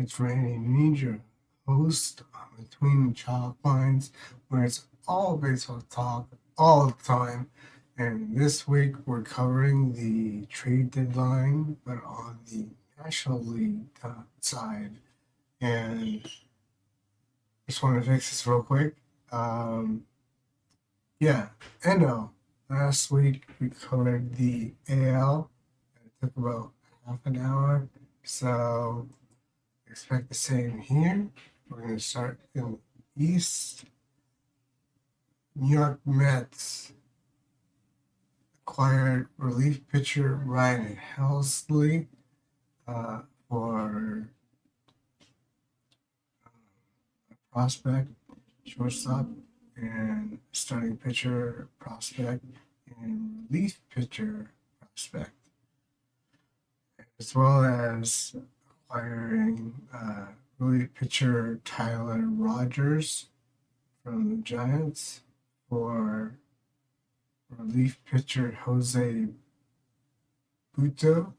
It's Randy Ninja, host on Between Chalk Lines, where it's all baseball talk all the time. And this week we're covering the trade deadline, but on the National League side. And just want to fix this real quick. Um, yeah, NL. Last week we covered the AL. It took about half an hour. So expect the same here. We're going to start in the East. New York Mets acquired relief pitcher Ryan Helsley for a prospect, shortstop, and starting pitcher prospect, and relief pitcher prospect, as well as acquiring relief pitcher Tyler Rogers from the Giants for relief pitcher Jose Buto,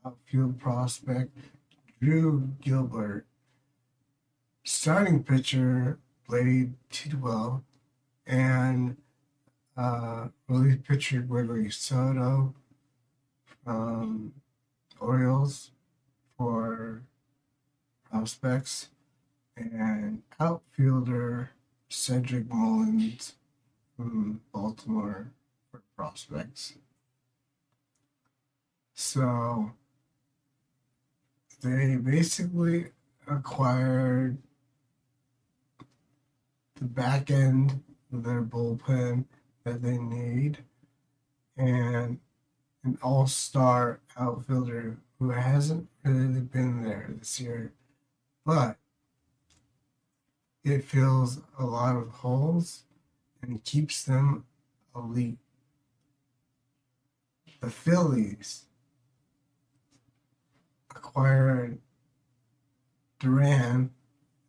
outfield prospect Drew Gilbert, starting pitcher Blade Tidwell, and relief pitcher Gregory Soto from Orioles for prospects, and outfielder Cedric Mullins from Baltimore for prospects. So they basically acquired the back end of their bullpen that they need and an all-star outfielder who hasn't really been there this year, but it fills a lot of holes and keeps them elite. The Phillies acquired Duran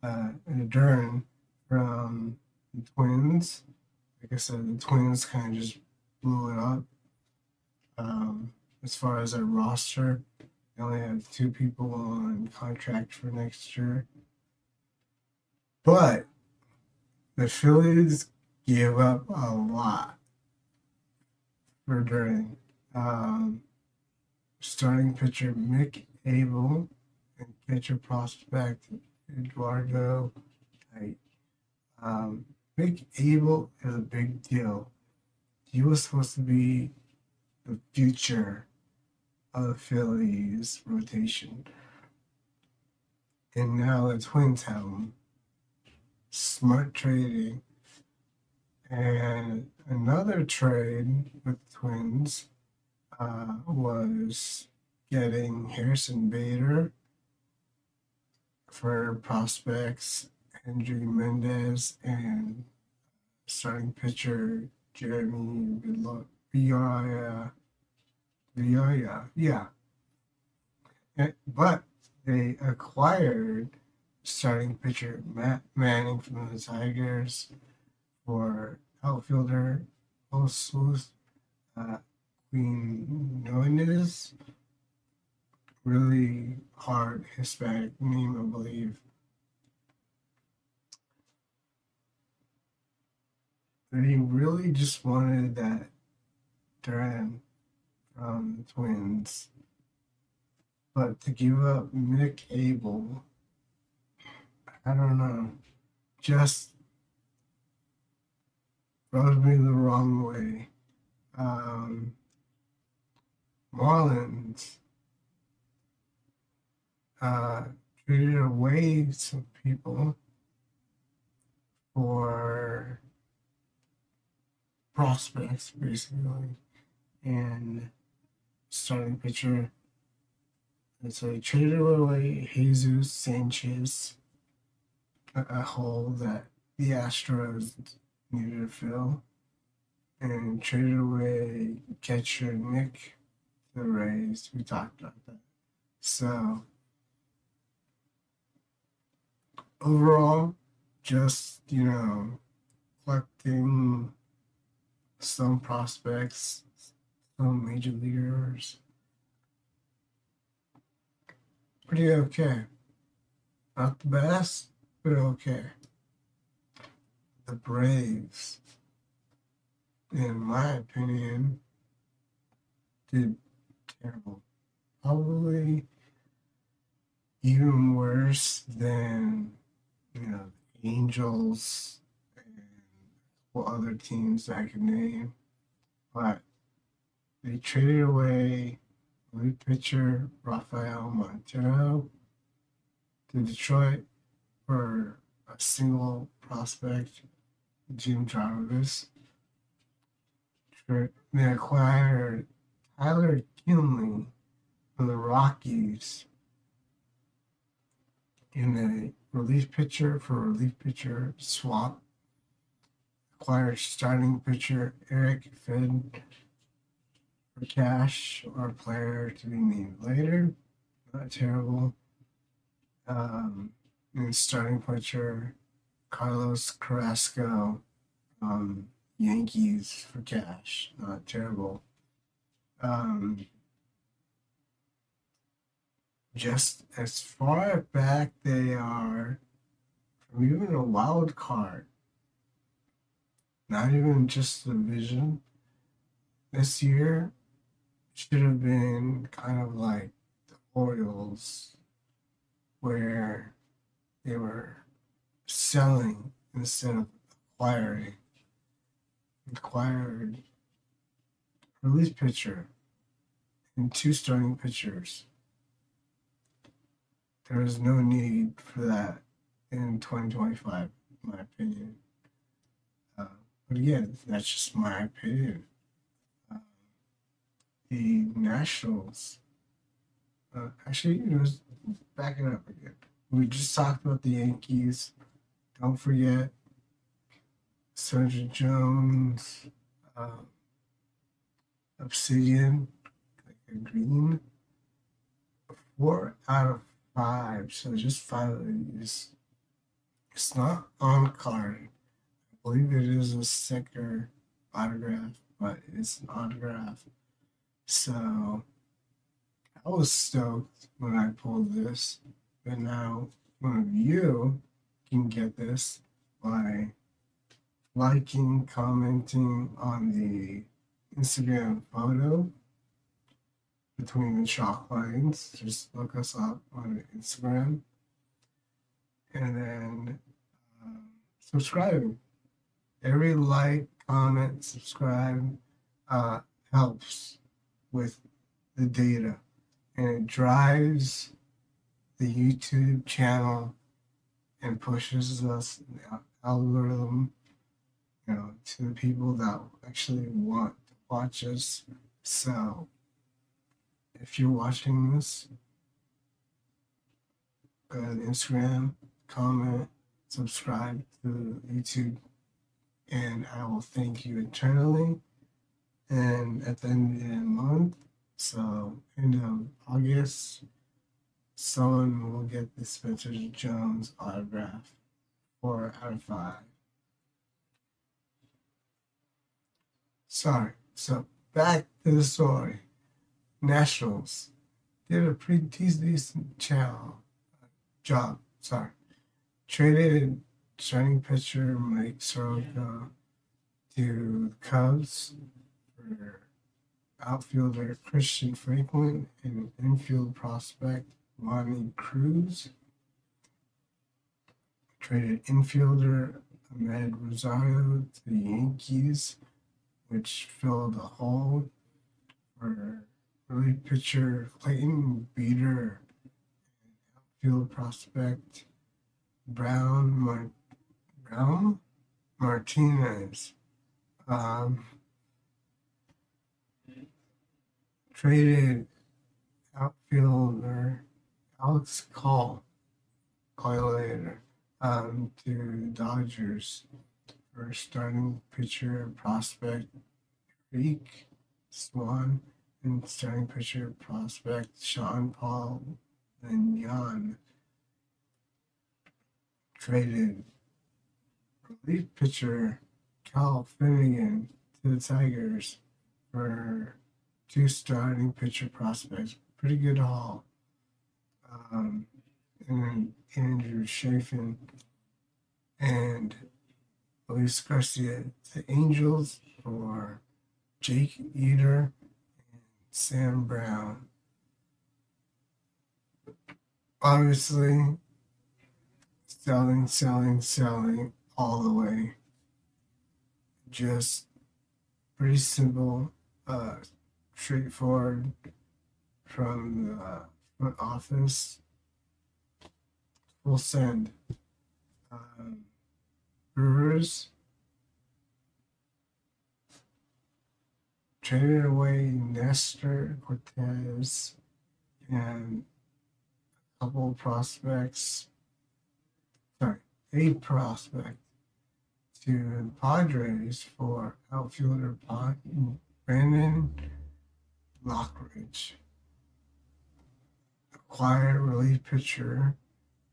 and Duran from the Twins. Like I said, the Twins kind of just blew it up. As far as their roster, they only have 2 people on contract for next year. But the Phillies gave up a lot for Duran. Starting pitcher Mick Abel and catcher prospect Eduardo Kite. Mick Abel is a big deal. He was supposed to be the future of the Phillies rotation. And now the Twins have him. Smart trading. And another trade with the Twins was getting Harrison Bader for prospects Andrew Mendez and starting pitcher Jeremy Villarreal. Yeah. But they acquired starting pitcher Matt Manning from the Tigers for outfielder Jesus Quinones. Really hard Hispanic name, I believe. They really just wanted that Duran from the Twins. But to give up Mick Abel, I don't know, just rubbed me the wrong way. Marlins traded away some people for prospects, basically, and starting pitcher. And so they traded away Jesus Sanchez, a hole that the Astros needed to fill, and traded away catcher Nick to the Rays. We talked about that. So overall, just, collecting some prospects, some major leaguers. Pretty okay. Not the best, but okay. The Braves, in my opinion, did terrible. Probably even worse than, the Angels and what other teams I could name. But they traded away relief pitcher Rafael Montero to Detroit for a single prospect, Jim Jarvis. They acquired Tyler Kinley from the Rockies in the relief pitcher for relief pitcher swap. Acquired starting pitcher Eric Fed for cash or player to be named later. Not terrible. And starting pitcher Carlos Carrasco, Yankees for cash. Not terrible. Just as far back they are from even a wild card, not even just the division. This year should have been kind of like the Orioles, where they were selling instead of acquiring. Acquired relief pitcher and two starting pitchers. There is no need for that in 2025, in my opinion. But again, that's just my opinion. The Nationals, actually, back it up again. We just talked about the Yankees. Don't forget Sergeant Jones, Obsidian, like a green. 4 out of 5, so just 5 of these. It's not on card. I believe it is a sticker autograph, but it's an autograph. So I was stoked when I pulled this, but now one of you can get this by liking, commenting on the Instagram photo between the chalk lines. Just look us up on Instagram. And then subscribing. Every like, comment, subscribe helps with the data. And it drives the YouTube channel and pushes us the algorithm, to the people that actually want to watch us. So if you're watching this, go to Instagram, comment, subscribe to YouTube, and I will thank you eternally. And at the end of the month, so end of August, someone will get the Spencer Jones autograph, 4 out of 5. Sorry. So back to the story. Nationals did a pretty decent job. Sorry. Traded starting pitcher Mike Soroka to the Cubs for outfielder Christian Franklin and infield prospect Lonnie Cruz. Traded infielder Ahmed Rosario to the Yankees, which filled a hole for relief pitcher Clayton Beater and outfield prospect Brown Martinez. Traded outfielder Alex Collier to the Dodgers for starting pitcher prospect Reek Swan and starting pitcher prospect Sean Paul Vignon. Traded relief pitcher Cal Finnegan to the Tigers for two starting pitcher prospects. Pretty good haul. and Andrew Chafin and Luis Garcia. The Angels for Jake Eater and Sam Brown. Obviously, selling all the way. Just pretty simple, straightforward from the front office. Full send. Um, Brewers traded away Nestor Cortez and a couple of prospects. Sorry, a prospect to the Padres for outfielder Brandon Lockridge. Acquired relief pitcher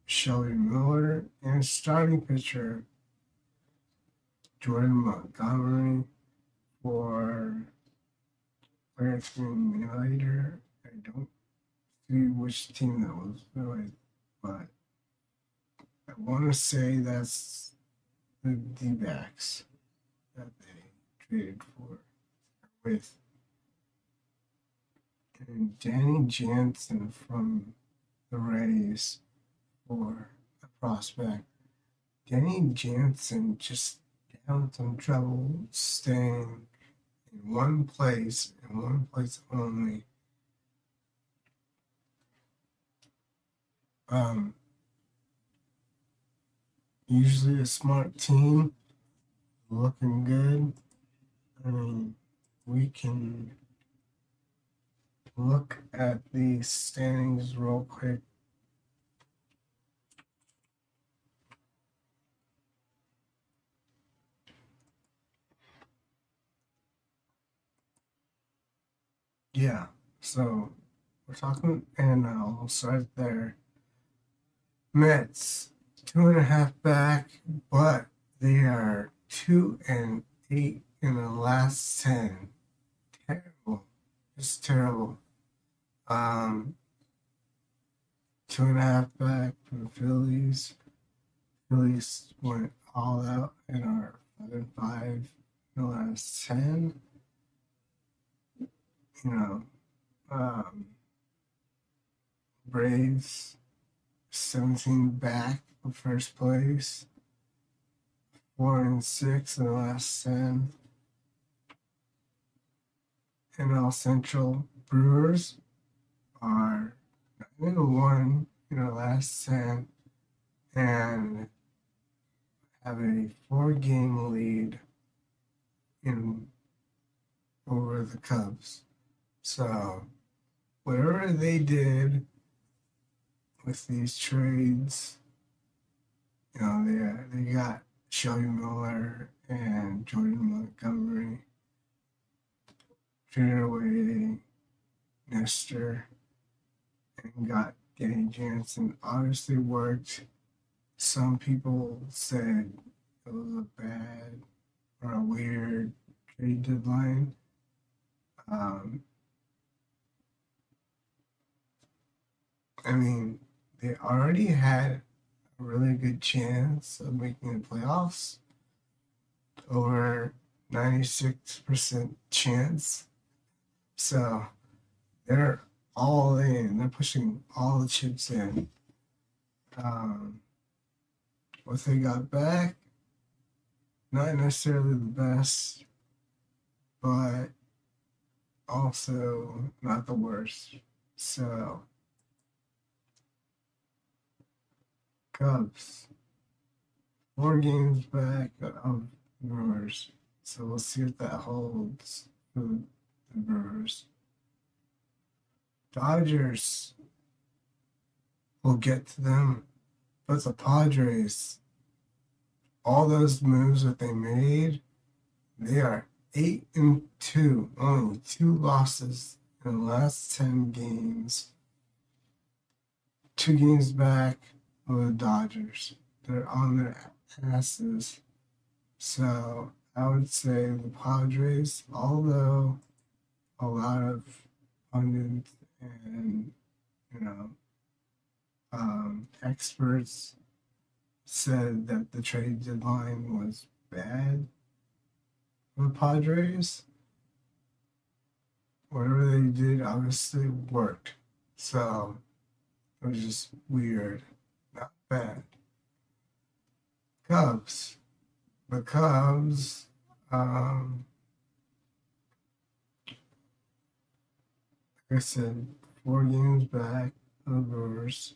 Shelby Miller and starting pitcher Jordan Montgomery for American later. I don't see which team that was really, but I want to say that's the D-backs that they traded for with. And Danny Jansen from the Rays for a prospect. Danny Jansen just having some trouble staying in one place and one place only. Usually a smart team, looking good. I mean, we can look at the standings real quick. Yeah, so we're talking NLs right there. Mets 2.5 back, but they are 2-8 in the last 10. Terrible, just terrible. 2.5 back for the Phillies. Phillies went all out and are 5-5 in the last 10. You know, Braves 17 back in first place, 4-6 in the last 10. NL Central Brewers are 9-1 in the last 10 and have a 4-game lead in over the Cubs. So whatever they did with these trades, you know, they got Shelby Miller and Jordan Montgomery, traded away Nestor, and got Danny Jansen. Obviously worked. Some people said it was a bad or a weird trade deadline. I mean, they already had a really good chance of making the playoffs, over 96% chance. So they're all in. They're pushing all the chips in. What they got back, not necessarily the best, but also not the worst. So Cubs, 4 games back of Brewers. So we'll see what that holds for the Brewers. Dodgers, we'll get to them. But the Padres, all those moves that they made, they are 8-2, only 2 losses in the last 10 games. 2 games back of the Dodgers. They're on their asses. So I would say the Padres, although a lot of pundits and, Experts said that the trade deadline was bad for the Padres. Whatever they did obviously worked. So it was just weird, not bad. Cubs. The Cubs, like I said, 4 games back of the Brewers.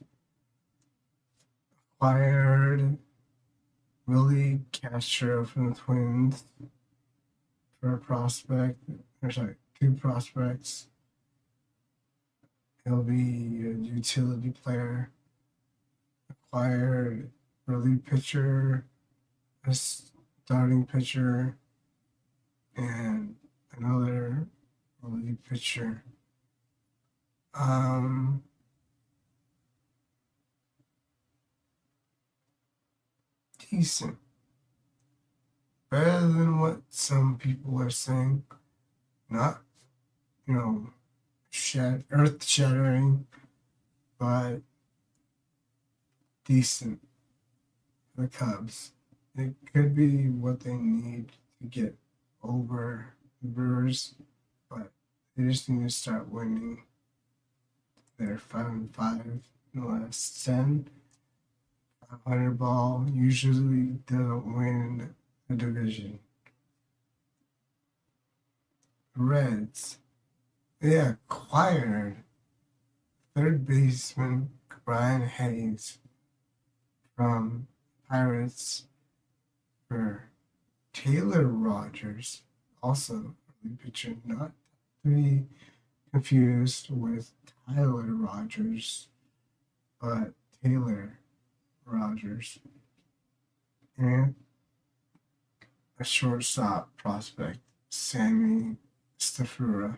Acquired Willie Castro from the Twins for a prospect. Or sorry, two prospects. He'll be a utility player. Acquired relief pitcher, a starting pitcher, and another relief pitcher. Decent. Better than what some people are saying. Not, you know, earth shattering, but decent for the Cubs. It could be what they need to get over the Brewers, but they just need to start winning. They're 5-5 in the last 10. 500 ball usually doesn't win the division. Reds. They acquired third baseman Brian Hayes from Pirates for Taylor Rogers, also a pitcher, not to be confused with Tyler Rogers, but Taylor Rogers, and a shortstop prospect, Sammy Stafura.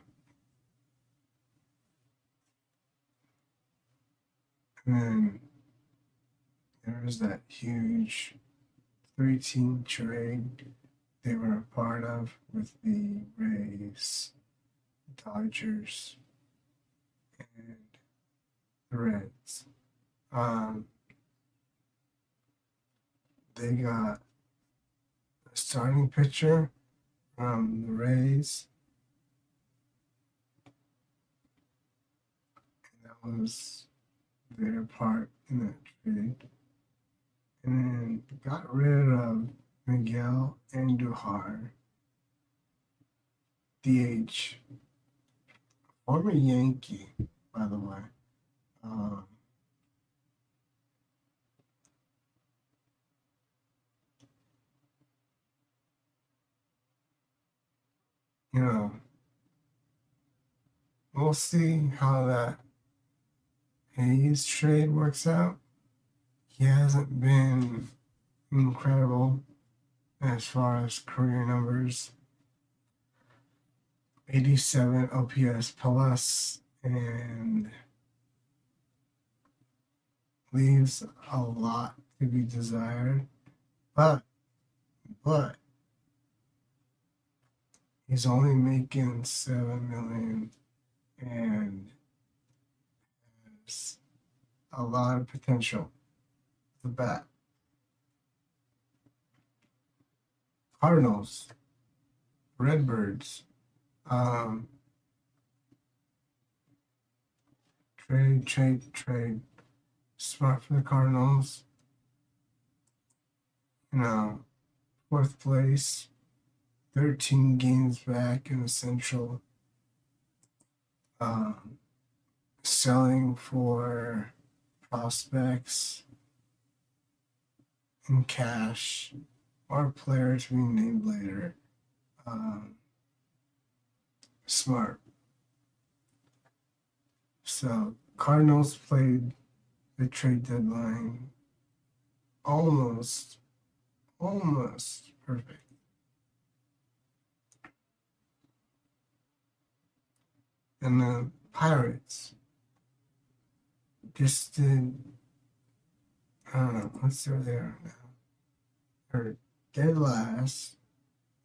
And then there was that huge 3-team trade they were a part of with the Rays, Dodgers, and the Reds. They got a starting pitcher from the Rays. And that was their part in that trade. And then got rid of Miguel Andujar, DH, former Yankee, by the way. You know, we'll see how that Hayes trade works out. He hasn't been incredible as far as career numbers. 87 OPS plus, and leaves a lot to be desired. But he's only making $7 million and has a lot of potential. The bat. Cardinals, Redbirds, trade. Smart for the Cardinals. You know, fourth place, 13 games back in the Central. Selling for prospects in cash or players to be named later. Smart. So Cardinals played the trade deadline almost perfect. And the Pirates just did, I don't know, let's see where they are now. They're dead last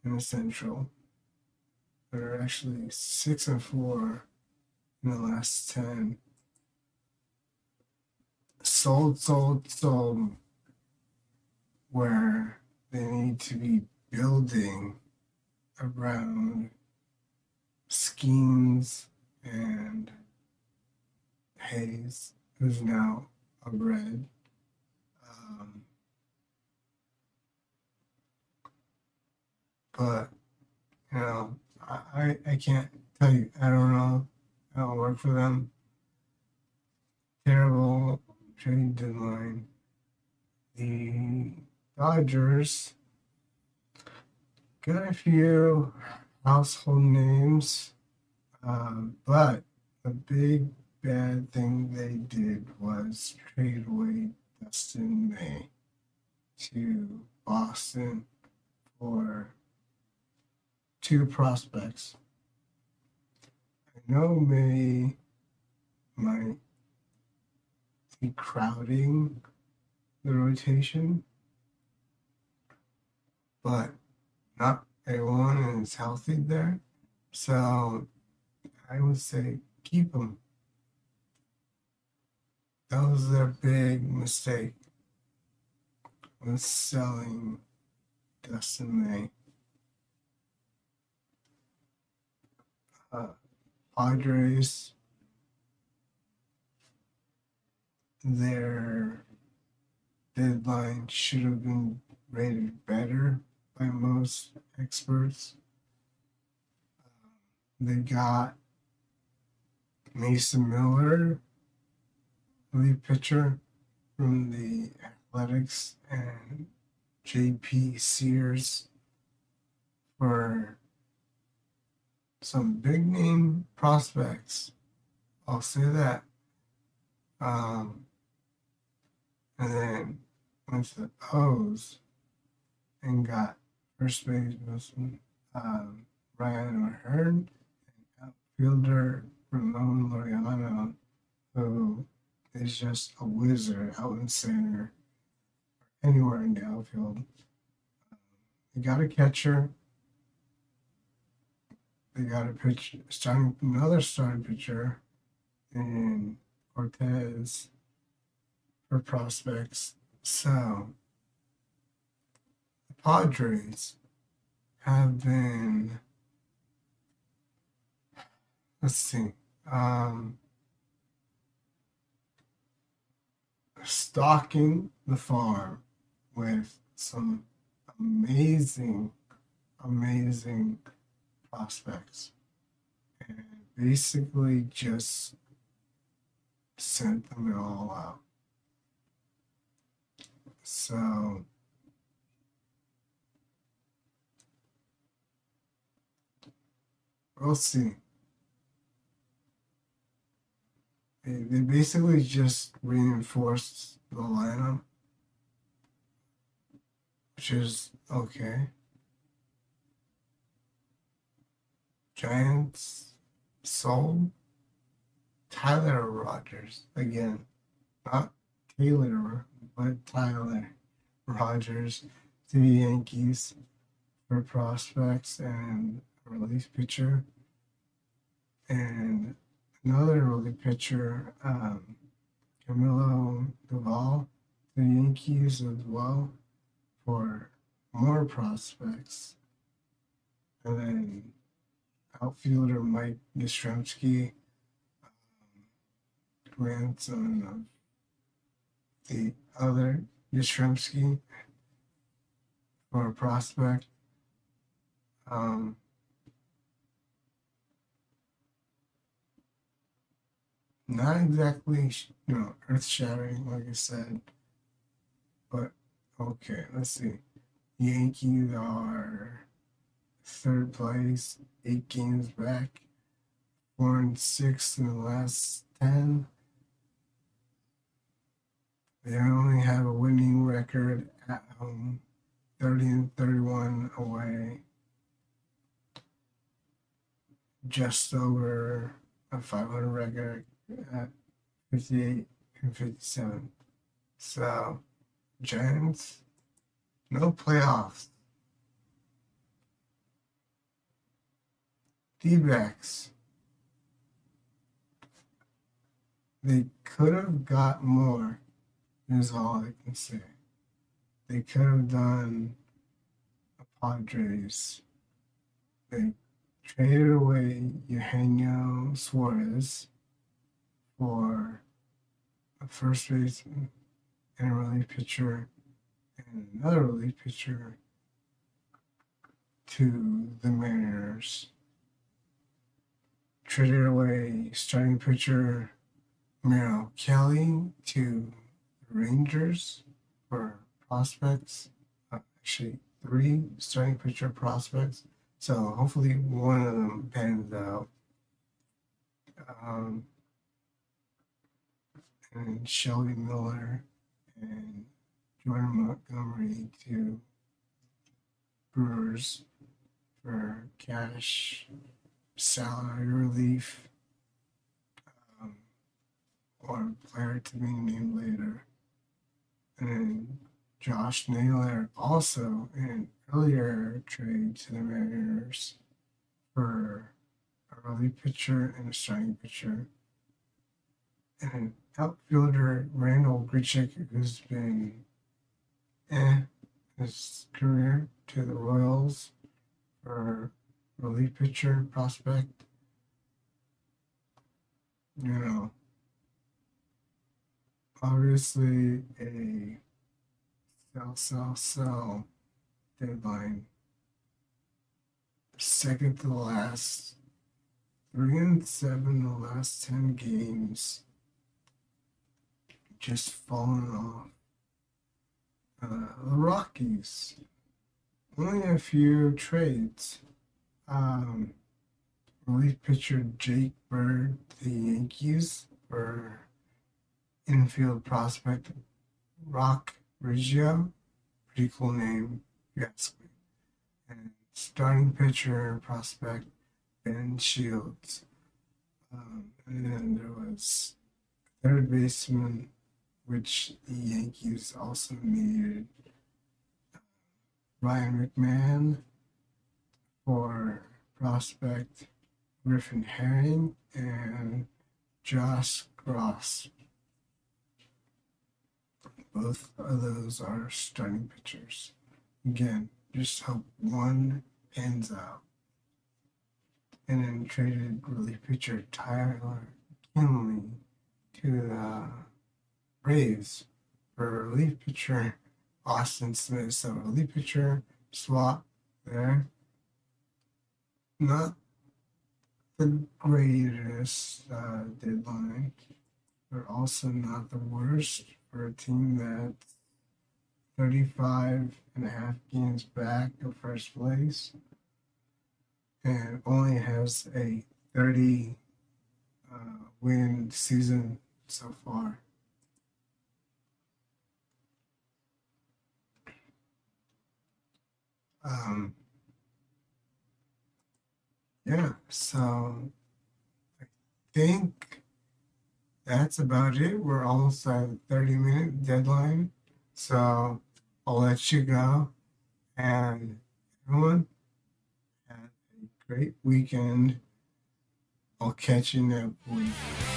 in the Central. They're actually 6-4 in the last 10. sold where they need to be building around Skeens and Hayes, who's now a Red. Um, but I can't tell you. I don't know. I don't work for them. Terrible trade deadline. The Dodgers got a few household names, but the big bad thing they did was trade away Dustin May to Boston for two prospects. I know May might be crowding the rotation, but not everyone is healthy there. So I would say keep them. That was their big mistake, was selling Dustin May. Padres, their deadline should have been rated better by most experts. They got Mason Miller, relief pitcher from the Athletics, and J.P. Sears for some big name prospects. I'll say that. And then went to the O's and got first baseman Ryan O'Hearn and outfielder Ramon Laureano, who is just a wizard out in center or anywhere in the outfield. They got a catcher. They got another starting pitcher in Cortez for prospects. So the Padres have been, let's see, stocking the farm with some amazing prospects, and basically just sent them all out. So we'll see. They basically just reinforced the lineup, which is okay. Giants sold Tyler Rogers again, not Taylor, but Tyler Rogers to the Yankees for prospects and a relief pitcher, and another relief pitcher, Camilo Doval, to the Yankees as well for more prospects, and then outfielder Mike Yastrzemski, grandson of the other Yastrzemski, for a prospect. Not exactly, earth shattering, like I said, but okay, let's see. Yankees are third place, 8 games back, 4-6 in the last 10. They only have a winning record at home, 30-31 away, just over a 500 record at 58-57. So, Giants, no playoffs. D-backs, they could have got more is all I can say. They could have done a Padres. They traded away Eugenio Suarez for a first baseman and a relief pitcher and another relief pitcher to the Mariners. Traded away starting pitcher Merrill Kelly to the Rangers for prospects. Actually, three starting pitcher prospects. So hopefully one of them pans out. Um, and Shelby Miller and Jordan Montgomery to Brewers for cash salary relief, um, or player to be named later. And then Josh Naylor also in an earlier trade to the Mariners for a relief pitcher and a starting pitcher. And an outfielder, Randall Grichuk, who's been his career to the Royals for relief pitcher prospect. You know, obviously a sell deadline. Second to the last, 3-7 the last 10 games. Just fallen off. The Rockies, only a few trades. Relief pitcher Jake Bird to the Yankees for infield prospect Rock Riggio. Pretty cool name, if you ask me. And starting pitcher prospect Ben Shields. And then there was third baseman, which the Yankees also needed, Ryan McMahon for prospect Griffin Herring and Josh Gross. Both of those are starting pitchers. Again, just hope one pans out. And then traded relief pitcher Tyler Kinley to the Braves for relief pitcher Austin Smith. So relief pitcher swap there. Not the greatest deadline, but also not the worst for a team that's 35 and a half games back of first place and only has a 30 win season so far. Yeah, so I think that's about it. We're almost at a 30-minute deadline. So I'll let you go. And everyone, have a great weekend. I'll catch you next week.